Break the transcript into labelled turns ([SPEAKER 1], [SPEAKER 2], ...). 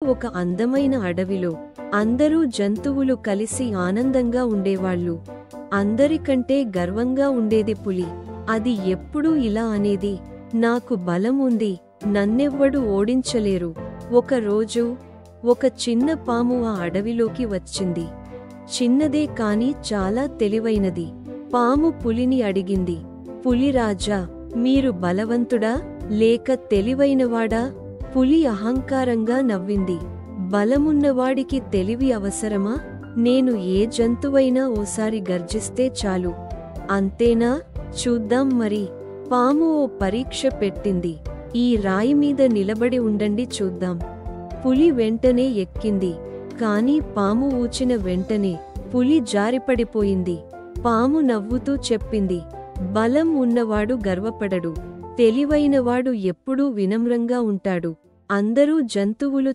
[SPEAKER 1] ఒక అందమైన అడవిలో అందరూ జంతువులు కలిసి ఆనందంగా ఉండేవాళ్ళు. అందరికంటే గర్వంగా ఉండేది పులి. అది ఎప్పుడూ ఇలా అనేది, నాకు బలం ఉంది, నన్నెవ్వడూ ఓడించలేరు. ఒకరోజు ఒక చిన్న పాము ఆ అడవిలోకి వచ్చింది. చిన్నదే కాని చాలా తెలివైనది. పాము పులిని అడిగింది, పులిరాజా, మీరు బలవంతుడా లేక తెలివైనవాడా? పులి అహంకారంగా నవ్వింది, బలమున్నవాడికి తెలివి అవసరమా? నేను ఏ జంతువైనా ఓసారి గర్జిస్తే చాలు. అంతేనా? చూద్దాం మరి. పాము ఓ పరీక్ష పెట్టింది. ఈ రాయి మీద నిలబడి ఉండండి, చూద్దాం. పులి వెంటనే ఎక్కింది. కాని పాము ఊచిన వెంటనే పులి జారిపడిపోయింది. పాము నవ్వుతూ చెప్పింది, బలం ఉన్నవాడు గర్వపడడు, తెలివైనవాడు ఎప్పుడూ వినమ్రంగా ఉంటాడు. అందరూ జంతువులు